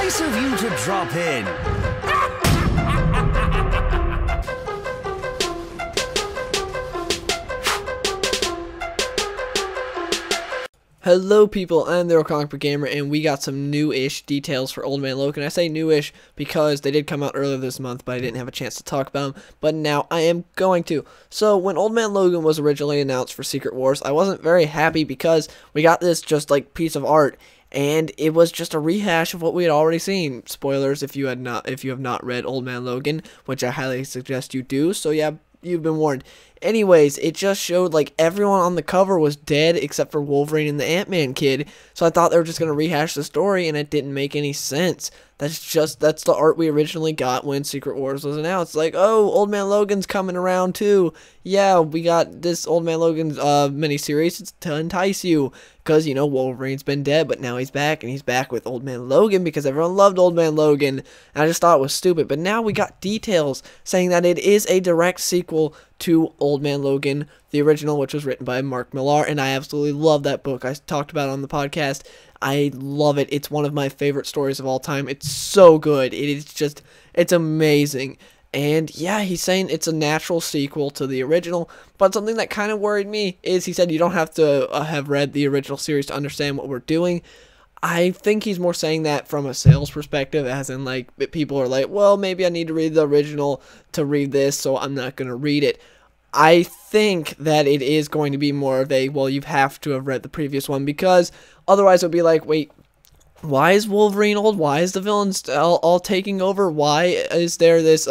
Nice of you to drop in. Hello people, I'm the Comic Book Gamer, and we got some new-ish details for Old Man Logan. I say new-ish because they did come out earlier this month, but I didn't have a chance to talk about them, but now I am going to. So, when Old Man Logan was originally announced for Secret Wars, I wasn't very happy because we got this just, like, piece of art, and it was just a rehash of what we had already seen. Spoilers if you have not read Old Man Logan, which I highly suggest you do, so yeah, you've been warned. Anyways, it just showed like everyone on the cover was dead except for Wolverine and the Ant-Man kid. So I thought they were just going to rehash the story, and it didn't make any sense. That's the art we originally got when Secret Wars was announced. Like, oh, Old Man Logan's coming around too. Yeah, we got this Old Man Logan's miniseries to entice you. Because, you know, Wolverine's been dead, but now he's back, and he's back with Old Man Logan because everyone loved Old Man Logan. And I just thought it was stupid. But now we got details saying that it is a direct sequel to Old Man Logan, the original, which was written by Mark Millar, and I absolutely love that book. I talked about it on the podcast. I love it. It's one of my favorite stories of all time. It's so good. It's amazing. And yeah, he's saying it's a natural sequel to the original, but something that kind of worried me is he said you don't have to have read the original series to understand what we're doing. I think he's more saying that from a sales perspective, as in, like, people are like, well, maybe I need to read the original to read this, so I'm not going to read it. I think that it is going to be more of a, well, you have to have read the previous one, because otherwise it would be like, wait, why is Wolverine old? Why is the villains all taking over? Why is there this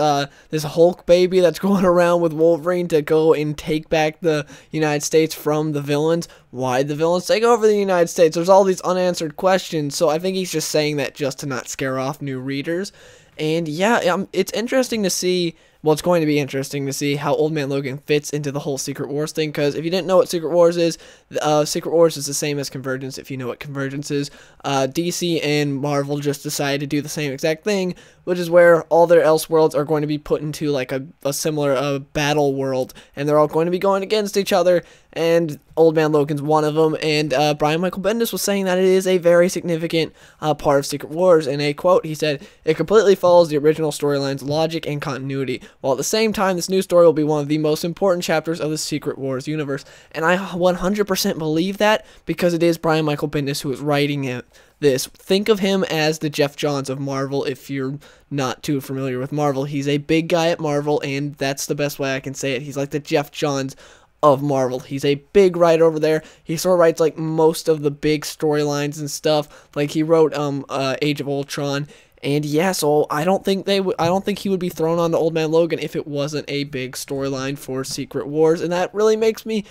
Hulk baby that's going around with Wolverine to go and take back the United States from the villains? Why did the villains take over the United States? There's all these unanswered questions, so I think he's just saying that just to not scare off new readers. And yeah, it's interesting to see. Well, it's going to be interesting to see how Old Man Logan fits into the whole Secret Wars thing, because if you didn't know what Secret Wars is the same as Convergence, if you know what Convergence is. DC and Marvel just decided to do the same exact thing, which is where all their Elseworlds are going to be put into like a similar battle world, and they're all going to be going against each other, and Old Man Logan's one of them, and Brian Michael Bendis was saying that it is a very significant part of Secret Wars. In a quote, he said, "It completely follows the original storyline's logic and continuity, while at the same time, this new story will be one of the most important chapters of the Secret Wars universe." And I 100% believe that, because it is Brian Michael Bendis who is writing it. Think of him as the Jeff Johns of Marvel. If you're not too familiar with Marvel, he's a big guy at Marvel, and that's the best way I can say it. He's like the Jeff Johns of Marvel. He's a big writer over there. He sort of writes like most of the big storylines and stuff. Like he wrote Age of Ultron. And yeah, so I don't think he would be thrown on to Old Man Logan if it wasn't a big storyline for Secret Wars, and that really makes me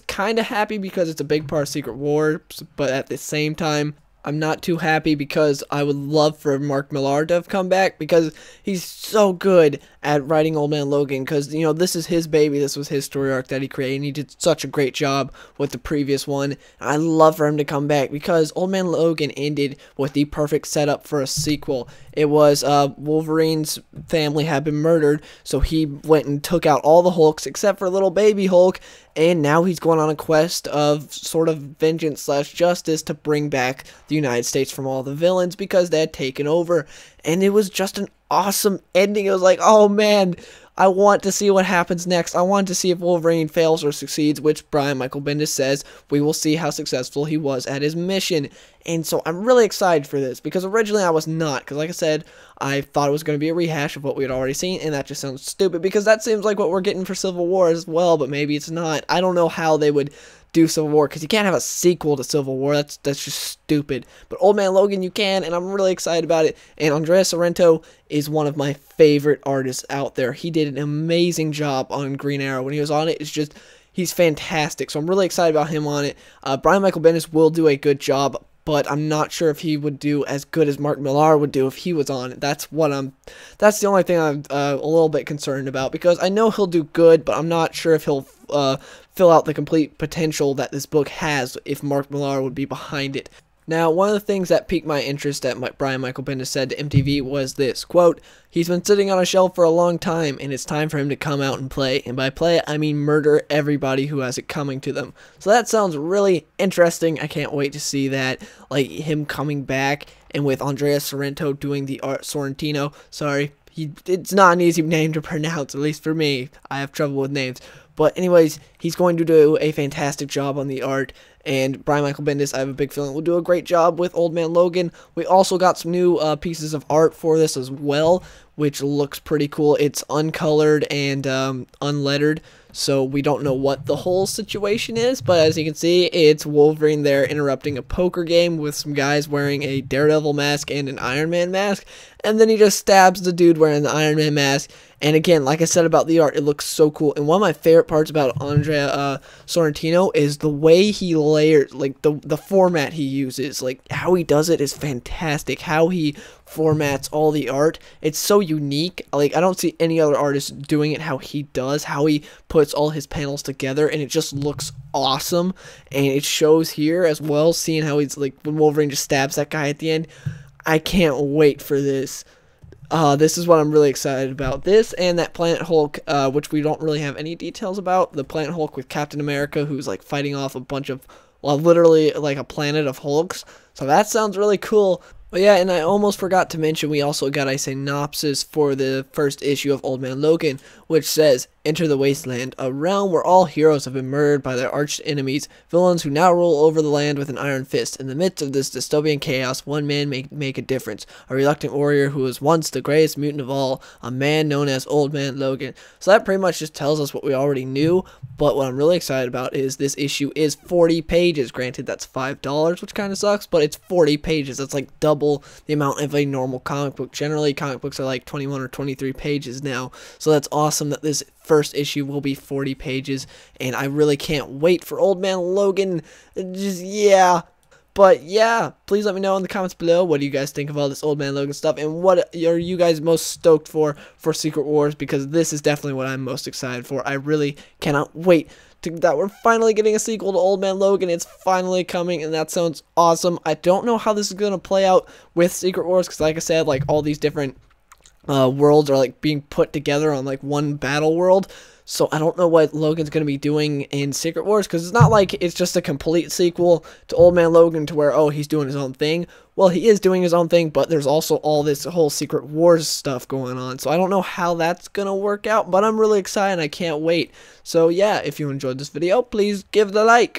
kind of happy, because it's a big part of Secret Wars, but at the same time, I'm not too happy, because I would love for Mark Millar to have come back, because he's so good at writing Old Man Logan, because, you know, this is his baby, this was his story arc that he created, and he did such a great job with the previous one. I love for him to come back, because Old Man Logan ended with the perfect setup for a sequel. It was Wolverine's family had been murdered, so he went and took out all the Hulks except for little baby Hulk, and now he's going on a quest of sort of vengeance/justice to bring back the United States from all the villains, because they had taken over. And it was just an awesome ending. It was like, oh man, I want to see what happens next. I want to see if Wolverine fails or succeeds, which Brian Michael Bendis says we will see how successful he was at his mission. And so I'm really excited for this, because originally I was not, because like I said, I thought it was going to be a rehash of what we had already seen, and that just sounds stupid, because that seems like what we're getting for Civil War as well, but maybe it's not. I don't know how they would do Civil War, because you can't have a sequel to Civil War. That's just stupid. But Old Man Logan you can, and I'm really excited about it. And Andrea Sorrento is one of my favorite artists out there. He did an amazing job on Green Arrow. When he was on it, it's just, he's fantastic. So I'm really excited about him on it. Brian Michael Bendis will do a good job, but I'm not sure if he would do as good as Mark Millar would do if he was on it. That's the only thing I'm a little bit concerned about, because I know he'll do good, but I'm not sure if he'll fill out the complete potential that this book has if Mark Millar would be behind it. Now, one of the things that piqued my interest that Brian Michael Bendis said to MTV was this, quote, "He's been sitting on a shelf for a long time, and it's time for him to come out and play. And by play, I mean murder everybody who has it coming to them." So that sounds really interesting. I can't wait to see that, like him coming back and with Andrea Sorrento doing the art. Sorrentino, sorry. It's not an easy name to pronounce, at least for me. I have trouble with names. But anyways, he's going to do a fantastic job on the art. And Brian Michael Bendis, I have a big feeling, will do a great job with Old Man Logan. We also got some new pieces of art for this as well, which looks pretty cool. It's uncolored and unlettered, so we don't know what the whole situation is. But as you can see, it's Wolverine there interrupting a poker game with some guys wearing a Daredevil mask and an Iron Man mask. And then he just stabs the dude wearing the Iron Man mask. And again, like I said about the art, it looks so cool. And one of my favorite parts about Andrea Sorrentino is the way he layers, like the format he uses. Like how he does it is fantastic. How he formats all the art, it's so unique. Like I don't see any other artist doing it how he does, how he puts all his panels together, and it just looks awesome. And it shows here as well, seeing how he's like when Wolverine just stabs that guy at the end. I can't wait for this. This is what I'm really excited about. This and that Planet Hulk, which we don't really have any details about. The Planet Hulk with Captain America, who's like fighting off a bunch of, well, literally like a planet of Hulks. So that sounds really cool. But yeah, and I almost forgot to mention, we also got a synopsis for the first issue of Old Man Logan, which says, "Enter the Wasteland, a realm where all heroes have been murdered by their arch enemies, villains who now rule over the land with an iron fist. In the midst of this dystopian chaos, one man may make a difference, a reluctant warrior who was once the greatest mutant of all, a man known as Old Man Logan." So that pretty much just tells us what we already knew, but what I'm really excited about is this issue is 40 pages. Granted, that's $5, which kind of sucks, but it's 40 pages. That's like double the amount of a normal comic book. Generally, comic books are like 21 or 23 pages now, so that's awesome that this first issue will be 40 pages, and I really can't wait for Old Man Logan. Just, yeah. But yeah, please let me know in the comments below, what do you guys think of all this Old Man Logan stuff, and what are you guys most stoked for Secret Wars, because this is definitely what I'm most excited for. I really cannot wait that we're finally getting a sequel to Old Man Logan. It's finally coming, and that sounds awesome. I don't know how this is going to play out with Secret Wars, because like I said, like all these different worlds are like being put together on like one battle world. So I don't know what Logan's going to be doing in Secret Wars, because it's not like it's just a complete sequel to Old Man Logan to where, oh, he's doing his own thing. Well, he is doing his own thing, but there's also all this whole Secret Wars stuff going on. So I don't know how that's going to work out, but I'm really excited. I can't wait. So yeah, if you enjoyed this video, please give the like.